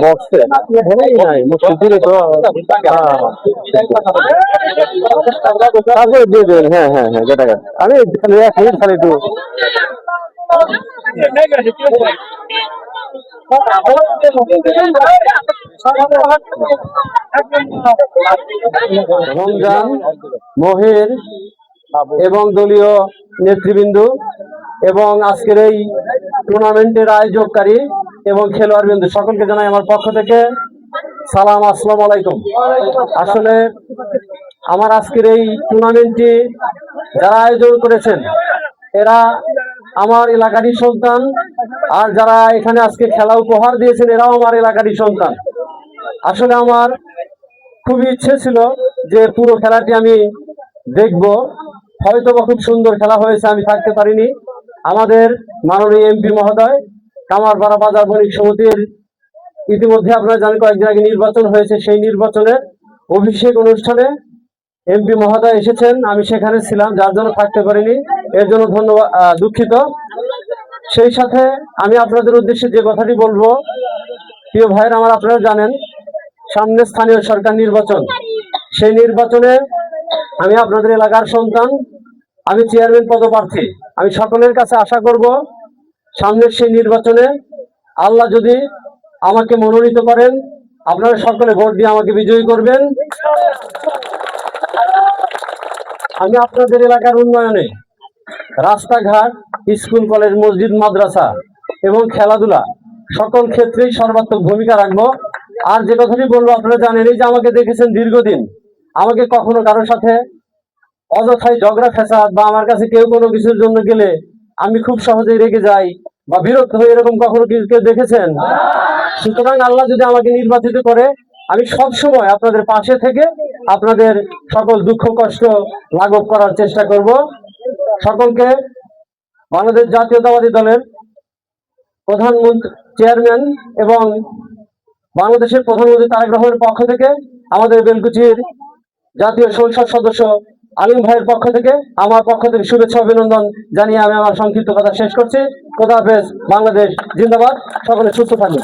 বক্সে নাই মুশকিল তো তারপরে দিয়ে দেবেন। হ্যাঁ হ্যাঁ হ্যাঁ যেটা আমি খালি 1 মিনিট খালি একটু রমজান মহির এবং দলীয় নেতৃবৃন্দ এবং আজকের এই টুর্নামেন্টের আয়োজককারী এবং খেলোয়াড়বৃন্দ সকলকে জানাই আমার পক্ষ থেকে সালাম, আসসালামু আলাইকুম। আসলে আমার আজকের এই টুর্নামেন্টটি যারা আয়োজন করেছেন এরা আমার এলাকারই সন্তান, আর যারা এখানে আজকে খেলা উপহার দিয়েছেন এরাও আমার এলাকারই সন্তান। আসলে আমার খুবই ইচ্ছে ছিল যে পুরো খেলাটি আমি দেখব, হয়তো বা খুব সুন্দর খেলা হয়েছে, আমি থাকতে পারিনি। আমাদের মাননীয় এমপি মহোদয় কামারপাড়া বাজার বণিক সমিতির ইতিমধ্যে আপনারা জানেন কয়েকদিন আগে নির্বাচন হয়েছে, সেই নির্বাচনের অভিষেক অনুষ্ঠানে এমপি মহোদয় এসেছেন, আমি সেখানে ছিলাম, যার জন্য থাকতে পারিনি, এর জন্য ধন্যবাদ, দুঃখিত। সেই সাথে আমি আপনাদের উদ্দেশ্যে যে কথাটি বলবো, প্রিয় ভাইয়ের আমার, আপনারা জানেন সামনে স্থানীয় সরকার নির্বাচন, সেই নির্বাচনে আমি আপনাদের এলাকার সন্তান, আমি চেয়ারম্যান পদপ্রার্থী। আমি সকলের কাছে আশা করব সামনের সেই নির্বাচনে আল্লাহ যদি আমাকে মনোনীত করেন আপনারা সকলে ভোট দিয়ে আমাকে বিজয়ী করবেন। আমি আপনাদের এলাকার উন্নয়নে রাস্তাঘাট, স্কুল, কলেজ, মসজিদ, মাদ্রাসা এবং খেলাধুলা সকল ক্ষেত্রেই সর্বাত্মক ভূমিকা রাখবো। আর যে কথাটি বলবো, আপনারা জানেন এই যে আমাকে দেখেছেন দীর্ঘদিন, আমাকে কখনো কারোর সাথে অযথায় ঝগড়া ফেসাদ বা আমার কাছে কেউ কোনো কিছুর জন্য গেলে আমি খুব সহজেই রেগে যাই বা বিরক্ত হয়ে, এরকম কখনো কেউ দেখেছেন? সুতরাং আল্লাহ যদি আমাকে নির্বাচিত করে আমি সব সময় আপনাদের পাশে থেকে আপনাদের সকল দুঃখ কষ্ট লাঘব করার চেষ্টা করব। সকলকে বাংলাদেশ জাতীয়তাবাদী দলের প্রধানমন্ত্রী, চেয়ারম্যান এবং বাংলাদেশের প্রধানমন্ত্রী তারেক রহমানের পক্ষ থেকে, আমাদের বেলকুচির জাতীয় সংসদ সদস্য আলিম ভাইয়ের পক্ষ থেকে, আমার পক্ষ থেকে শুভেচ্ছা অভিনন্দন জানিয়ে আমি আমার সংক্ষিপ্ত কথা শেষ করছি। খোদা হাফেজ। বাংলাদেশ জিন্দাবাদ। সকলে সুস্থ থাকুন।